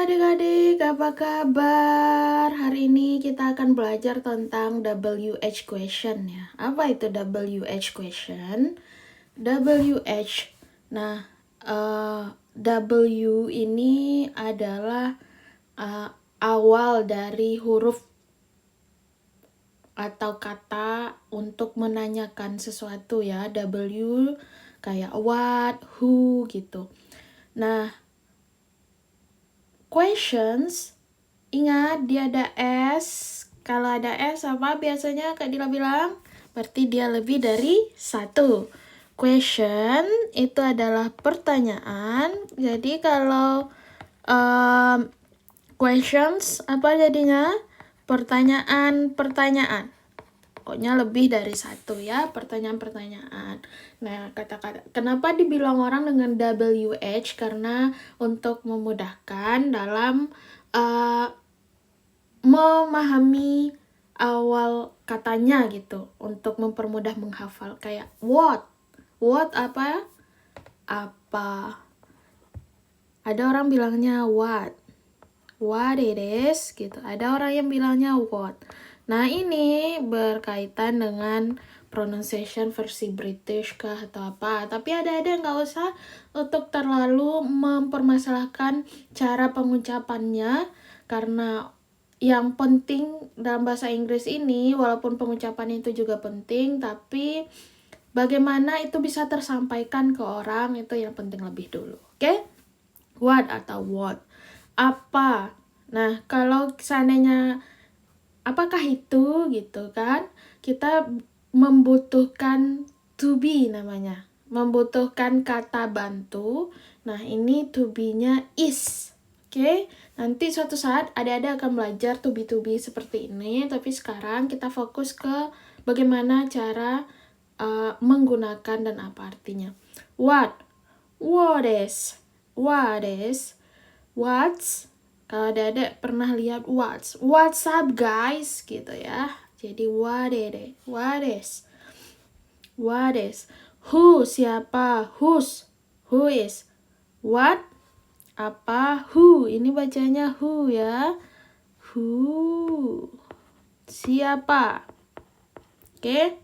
adik-adik, apa kabar? Hari ini kita akan belajar tentang WH question ya. Apa itu WH question? WH. Nah, W ini adalah awal dari huruf atau kata untuk menanyakan sesuatu ya. W kayak what, who gitu. Nah, questions, ingat dia ada S. Kalau ada S apa biasanya Kak Dila bilang? Berarti dia lebih dari satu. Question itu adalah pertanyaan. Jadi kalau questions apa jadinya? Pertanyaan-pertanyaan. Pokoknya lebih dari satu ya, pertanyaan-pertanyaan. Nah, kata-kata kenapa dibilang orang dengan WH? Karena untuk memudahkan dalam memahami awal katanya gitu, untuk mempermudah menghafal. Kayak what apa? Apa. Ada orang bilangnya what it is gitu. Ada orang yang bilangnya what. Nah, ini berkaitan dengan pronunciation versi British kah atau apa. Tapi ada nggak usah untuk terlalu mempermasalahkan cara pengucapannya, karena yang penting dalam bahasa Inggris ini, walaupun pengucapan itu juga penting, tapi bagaimana itu bisa tersampaikan ke orang itu yang penting lebih dulu. Oke? What atau what. Apa. Nah, kalau seandainya apakah itu gitu kan, kita membutuhkan to be namanya, membutuhkan kata bantu. Nah, ini to be-nya is. Oke, nanti suatu saat adik-adik akan belajar to be seperti ini, tapi sekarang kita fokus ke bagaimana cara menggunakan dan apa artinya. What is, what's. Kalau adik-adik pernah lihat what's up guys gitu ya. Jadi what is. Who, siapa. Who is. What, apa. Who, ini bacanya who ya. Who, siapa. Oke.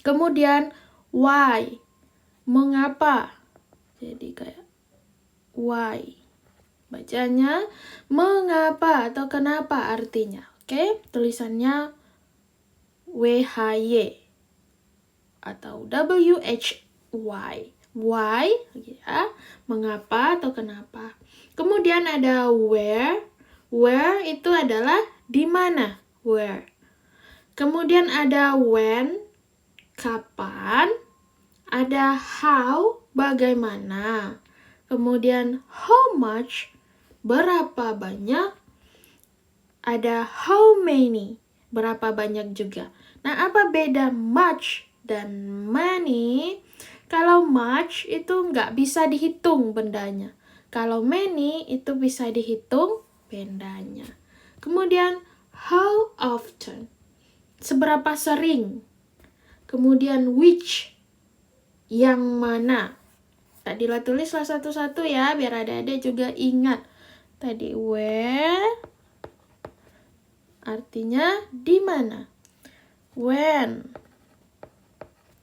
Kemudian why, mengapa. Jadi kayak why. Bacanya mengapa atau kenapa artinya. Oke, tulisannya WHY atau WHY. Why ya, mengapa atau kenapa. Kemudian ada where. Where itu adalah di mana. Where. Kemudian ada when, kapan. Ada how, bagaimana. Kemudian how much, berapa banyak. Ada how many, berapa banyak juga. Nah, apa beda much dan many? Kalau much itu nggak bisa dihitung bendanya. Kalau many itu bisa dihitung bendanya. Kemudian how often, seberapa sering. Kemudian which, yang mana. Tadi tulislah satu-satu ya, biar adik-adik juga ingat. Tadi where, artinya di mana. When,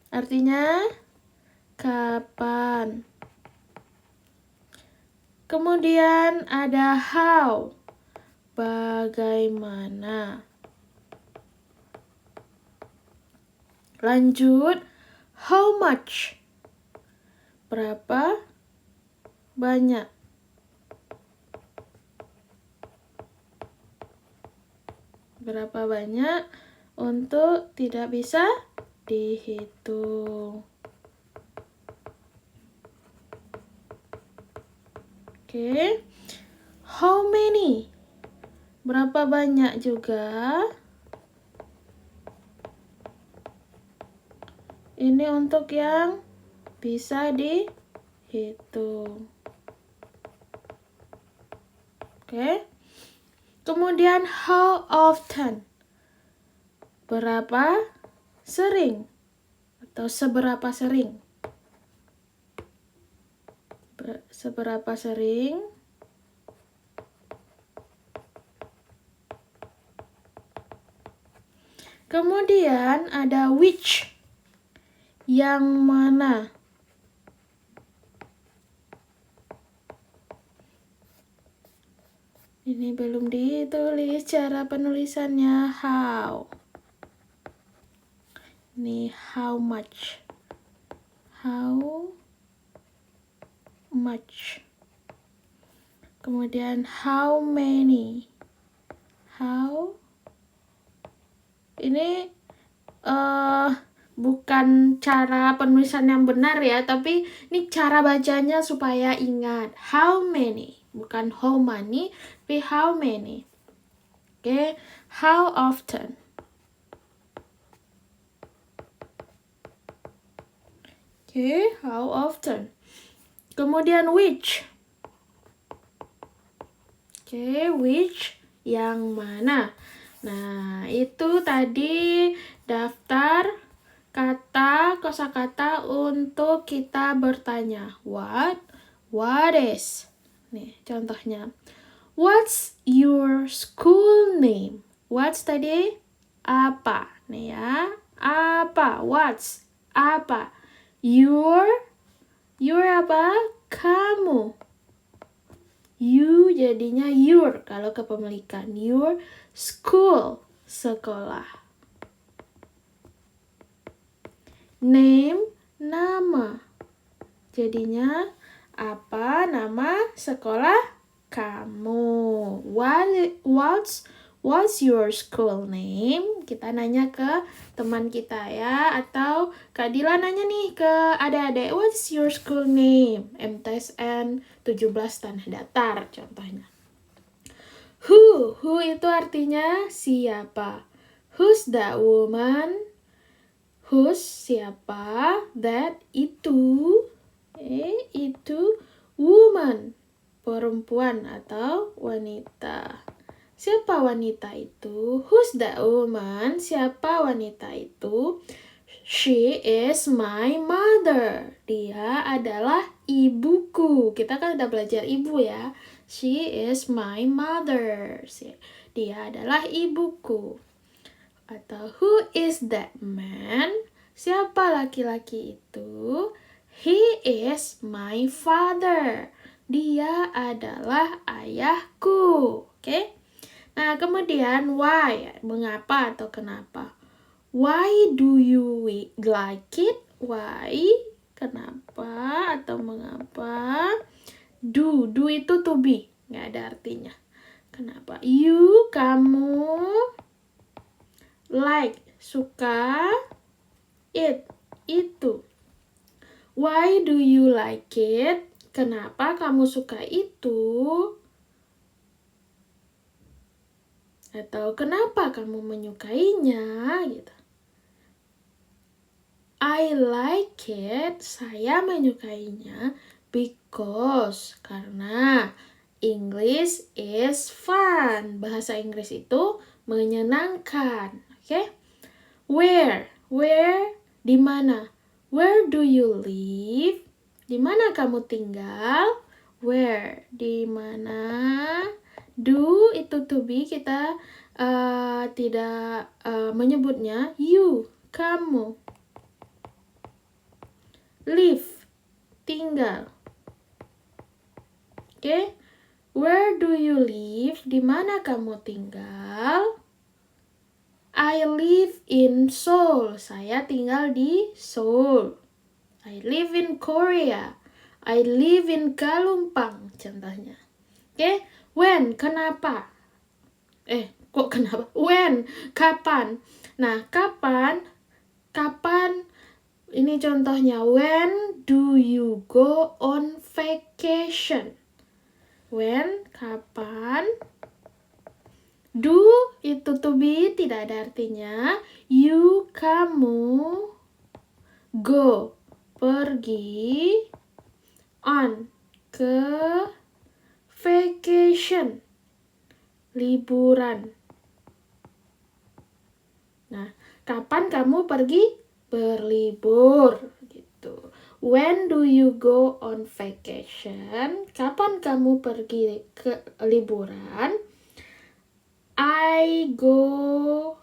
artinya kapan. Kemudian ada how, bagaimana. Lanjut, how much, berapa banyak. Berapa banyak untuk tidak bisa dihitung. Oke. How many? Berapa banyak juga. Ini untuk yang bisa dihitung. Oke. Kemudian how often, berapa sering atau seberapa sering. Seberapa sering. Kemudian ada which. Yang mana? Ini belum ditulis cara penulisannya. How. Ini how much. How much. Kemudian how many. How. Ini bukan cara penulisan yang benar ya, tapi ini cara bacanya supaya ingat. How many, bukan how many, tapi how many. Oke, how often. Oke, how often. Kemudian which. Oke, which, yang mana. Nah, itu tadi daftar kata kosakata untuk kita bertanya. What is. Nih, contohnya. What's your school name? What's tadi? Apa? Nih ya. Apa? What's? Apa? Your apa? Kamu. You jadinya your kalau kepemilikan. Your school, sekolah. Name, nama. Jadinya apa nama sekolah kamu? What's your school name? Kita nanya ke teman kita ya, atau Kak Dila nanya nih ke adik-adik, what's your school name? MTSN 17 Tanah Datar contohnya. Who itu artinya siapa? Who's that woman? Who's siapa? That itu. Itu woman, perempuan atau wanita. Siapa wanita itu? Who's that woman? Siapa wanita itu? She is my mother. Dia adalah ibuku. Kita kan udah belajar ibu ya. She is my mother. Dia adalah ibuku. Atau who is that man? Siapa laki-laki itu? He is my father. Dia adalah ayahku. Oke? Nah, kemudian why? Mengapa atau kenapa? Why do you like it? Why? Kenapa atau mengapa? Do itu to be. Nggak ada artinya. Kenapa? You, kamu. Like, suka. It, itu. Why do you like it? Kenapa kamu suka itu? Atau kenapa kamu menyukainya? Gitu. I like it. Saya menyukainya because, karena English is fun. Bahasa Inggris itu menyenangkan. Oke? Where, di mana? Where do you live? Di mana kamu tinggal? Where, di mana? Do itu to be, kita tidak menyebutnya. You, kamu. Live, tinggal. Oke? Where do you live? Di mana kamu tinggal? I live in Seoul. Saya tinggal di Seoul. I live in Korea. I live in Galumpang, contohnya. Oke? When, kenapa? Kok kenapa? When, kapan? Nah, kapan? Ini contohnya. When do you go on vacation? When, kapan? Do itu to be, tidak ada artinya. You, kamu. Go, pergi. On, ke. Vacation, liburan. Nah, kapan kamu pergi berlibur? Gitu. When do you go on vacation? Kapan kamu pergi ke liburan? I go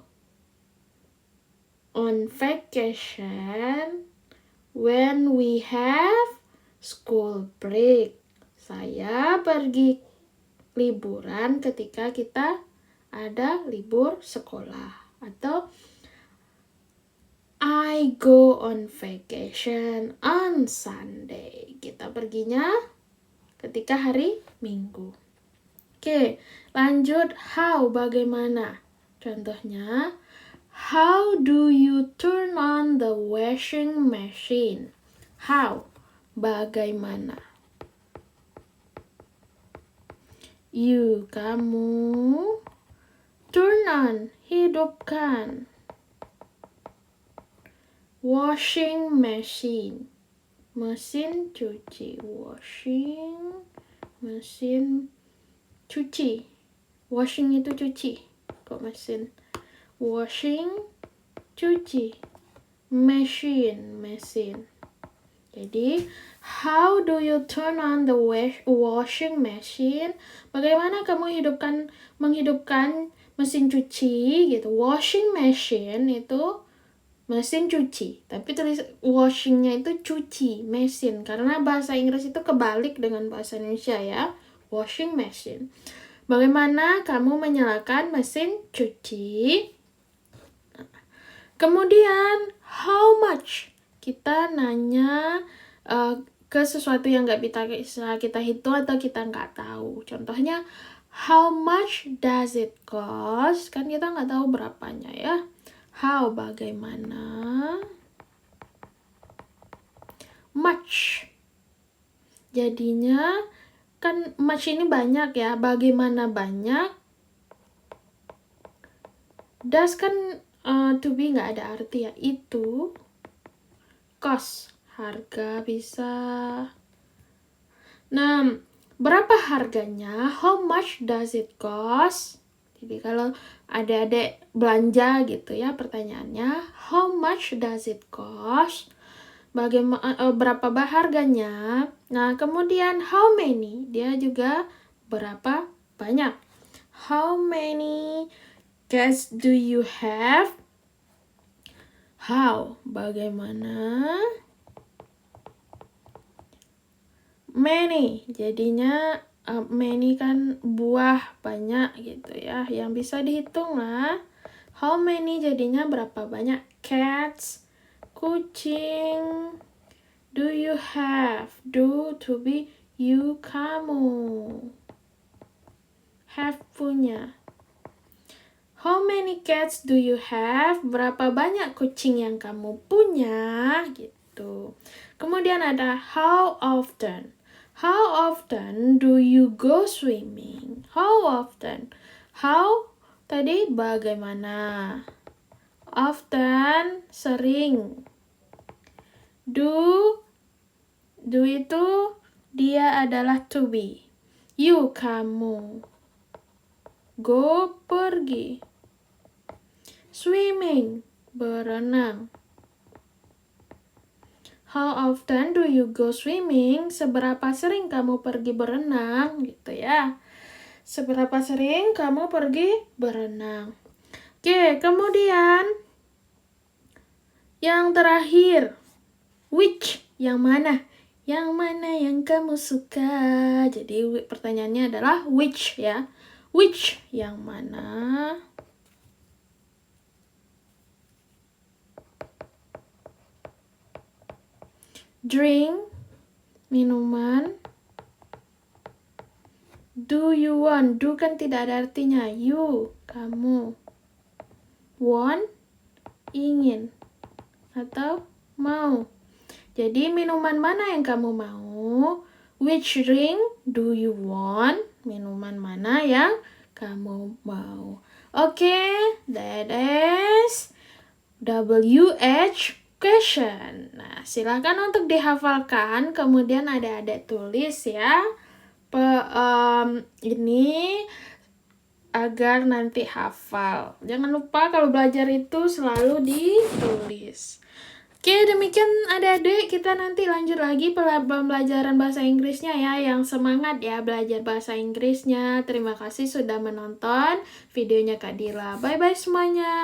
on vacation when we have school break. Saya pergi liburan ketika kita ada libur sekolah. Atau I go on vacation on Sunday. Kita perginya ketika hari Minggu. Oke, lanjut how, bagaimana. Contohnya, how do you turn on the washing machine? How, bagaimana. You, kamu. Turn on, hidupkan. Washing machine, mesin cuci. Washing, mesin cuci. Washing itu cuci, kok mesin. Washing, cuci. Machine, mesin. Jadi, how do you turn on the washing machine? Bagaimana kamu menghidupkan mesin cuci gitu. Washing machine itu mesin cuci, tapi tulis washingnya itu cuci, mesin. Karena bahasa Inggris itu kebalik dengan bahasa Indonesia ya. Washing machine. Bagaimana kamu menyalakan mesin cuci? Kemudian, how much? Kita nanya ke sesuatu yang nggak bisa kita hitung atau kita nggak tahu. Contohnya, how much does it cost? Kan kita nggak tahu berapanya ya. How, bagaimana. Much. Jadinya, kan much ini banyak ya. Bagaimana banyak. Does kan to be nggak ada arti ya. Itu. Cost, harga bisa. Nah, berapa harganya? How much does it cost? Jadi kalau adik-adik belanja gitu ya pertanyaannya, how much does it cost? Berapa harganya? Nah, kemudian how many? Dia juga berapa banyak. How many cats do you have? How, bagaimana? Many, jadinya many kan buah banyak gitu ya, yang bisa dihitung lah. How many jadinya berapa banyak cats, kucing. Do you have, do to be you, kamu. Have, punya. How many cats do you have? Berapa banyak kucing yang kamu punya gitu. Kemudian ada how often. How often do you go swimming? How often? How tadi bagaimana? Often, sering. Do itu dia adalah to be. You, kamu. Go, pergi. Swimming, berenang. How often do you go swimming? Seberapa sering kamu pergi berenang gitu ya. Seberapa sering kamu pergi berenang. Oke, kemudian yang terakhir, which, yang mana? Yang mana yang kamu suka? Jadi pertanyaannya adalah which ya. Which, yang mana? Drink, minuman. Do you want? Do kan tidak ada artinya. You, kamu. Want, ingin. Atau mau. Jadi minuman mana yang kamu mau? Which drink do you want? Minuman mana yang kamu mau? Oke, that is WH question. Nah, silakan untuk dihafalkan, kemudian adik-adik tulis ya. Ini agar nanti hafal. Jangan lupa kalau belajar itu selalu ditulis. Oke, demikian adik-adik, kita nanti lanjut lagi pembelajaran bahasa Inggrisnya ya. Yang semangat ya belajar bahasa Inggrisnya. Terima kasih sudah menonton videonya Kak Dila. Bye-bye semuanya.